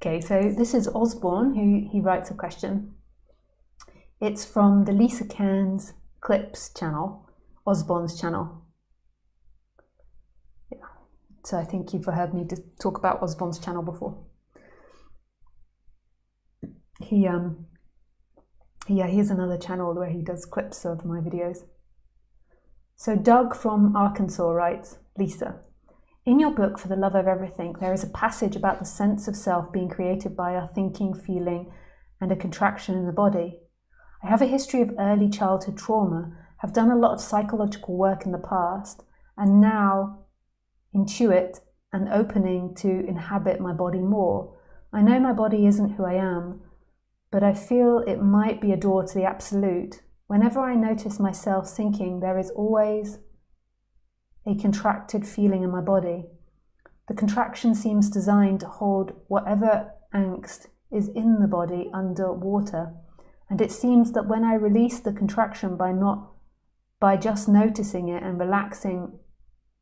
Okay, so this is Osborne, he writes a question. It's from the Lisa Cairns Clips channel, Osborne's channel. Yeah. So I think you've heard me talk about Osborne's channel before. Here's another channel where he does clips of my videos. So Doug from Arkansas writes, Lisa, in your book For the Love of Everything, there is a passage about the sense of self being created by our thinking, feeling, and a contraction in the body. I have a history of early childhood trauma, have done a lot of psychological work in the past, and now intuit an opening to inhabit my body more. I know my body isn't who I am, but I feel it might be a door to the absolute. Whenever I notice myself thinking, there is always a contracted feeling in my body. The contraction seems designed to hold whatever angst is in the body under water, and it seems that when I release the contraction by just noticing it and relaxing,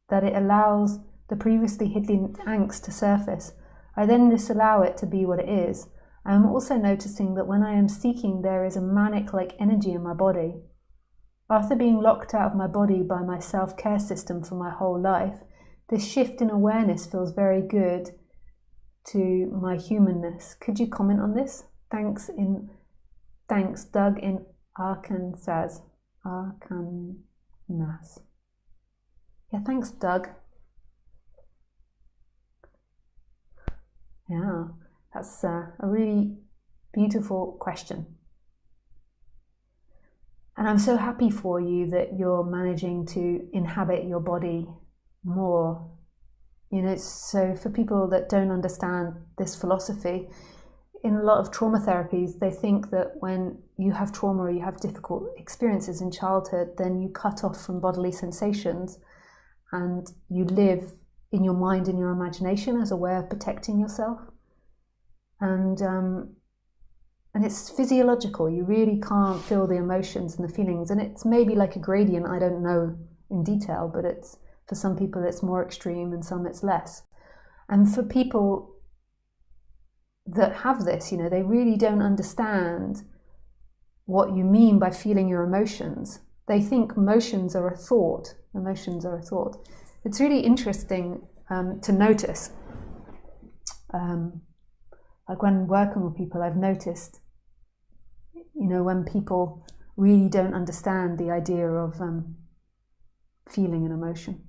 that it allows the previously hidden angst to surface. I then disallow it to be what it is. I am also noticing that when I am seeking, there is a manic-like energy in my body. After being locked out of my body by my self-care system for my whole life, this shift in awareness feels very good to my humanness. Could you comment on this? Thanks, Doug in Arkansas. Yeah, thanks, Doug. Yeah, that's a really beautiful question. And I'm so happy for you that you're managing to inhabit your body more. You know, so for people that don't understand this philosophy, in a lot of trauma therapies, they think that when you have trauma or you have difficult experiences in childhood, then you cut off from bodily sensations and you live in your mind and your imagination as a way of protecting yourself. And it's physiological. You really can't feel the emotions and the feelings. And it's maybe like a gradient, I don't know in detail, but it's for some people it's more extreme and some it's less. And for people that have this, you know, they really don't understand what you mean by feeling your emotions. They think emotions are a thought. Emotions are a thought. It's really interesting to notice. Like when working with people, I've noticed, you know, when people really don't understand the idea of feeling an emotion.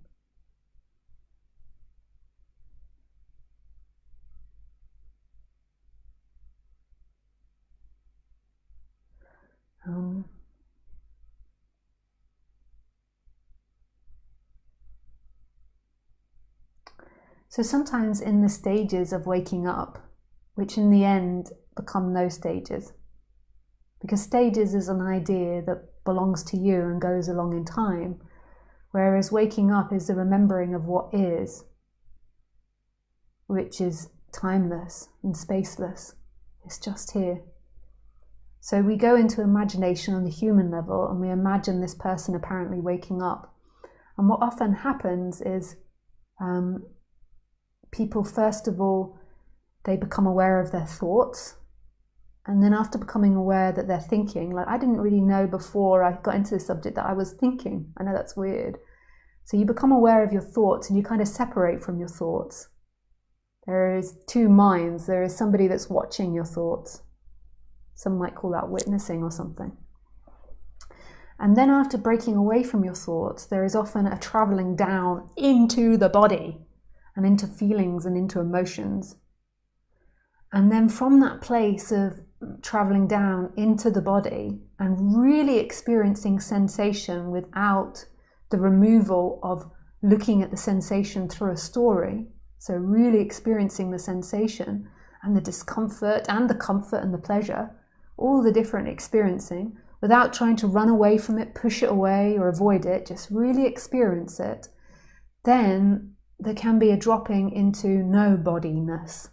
So sometimes in the stages of waking up, which in the end become no stages, because stages is an idea that belongs to you and goes along in time, whereas waking up is the remembering of what is, which is timeless and spaceless. It's just here. So we go into imagination on the human level and we imagine this person apparently waking up. And what often happens is people, first of all, they become aware of their thoughts. And then after becoming aware that they're thinking, like I didn't really know before I got into this subject that I was thinking. I know that's weird. So you become aware of your thoughts and you kind of separate from your thoughts. There is two minds. There is somebody that's watching your thoughts. Some might call that witnessing or something. And then after breaking away from your thoughts, there is often a traveling down into the body and into feelings and into emotions. And then from that place of traveling down into the body and really experiencing sensation without the removal of looking at the sensation through a story, so really experiencing the sensation and the discomfort and the comfort and the pleasure, all the different experiencing, without trying to run away from it, push it away or avoid it, just really experience it, then there can be a dropping into nobody-ness.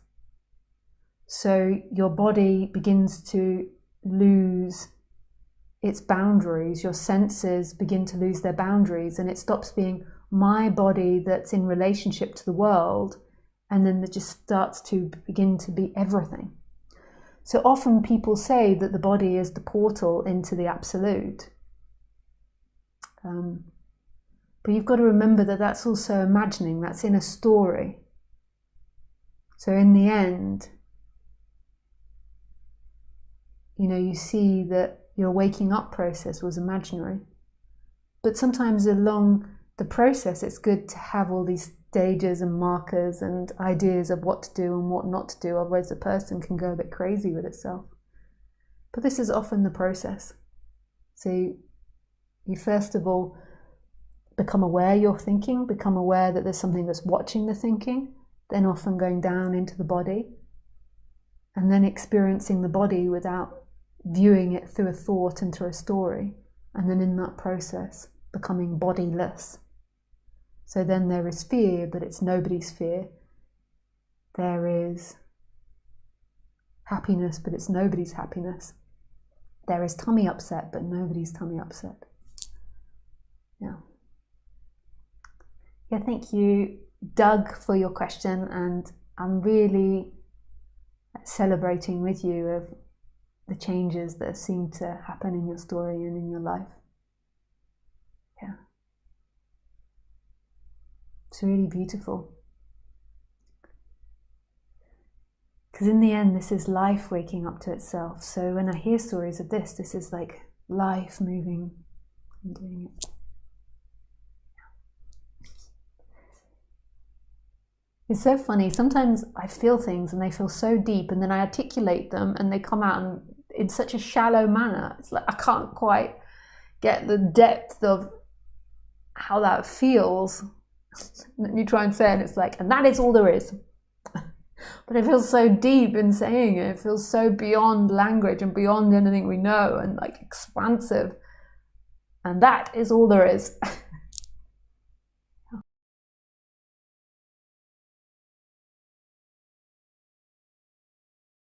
So your body begins to lose its boundaries, your senses begin to lose their boundaries, and it stops being my body that's in relationship to the world, and then it just starts to begin to be everything. So often people say that the body is the portal into the absolute. But you've got to remember that that's also imagining, that's in a story. So in the end, you see that your waking up process was imaginary. But sometimes along the process, it's good to have all these stages and markers and ideas of what to do and what not to do, otherwise the person can go a bit crazy with itself. But this is often the process. So you first of all become aware you're thinking, become aware that there's something that's watching the thinking, then often going down into the body, and then experiencing the body without viewing it through a thought and through a story, and then in that process becoming bodiless. So then there is fear, but it's nobody's fear. There is happiness, but it's nobody's happiness. There is tummy upset, but nobody's tummy upset. Yeah, thank you, Doug, for your question, and I'm really celebrating with you of the changes that seem to happen in your story and in your life. Yeah. It's really beautiful. Because in the end, this is life waking up to itself. So when I hear stories of this is like life moving and doing it. It's so funny. Sometimes I feel things and they feel so deep, and then I articulate them and they come out in such a shallow manner. It's like I can't quite get the depth of how that feels. And you try and say it, and it's like, and that is all there is. But it feels so deep in saying it. It feels so beyond language and beyond anything we know, and like expansive. And that is all there is.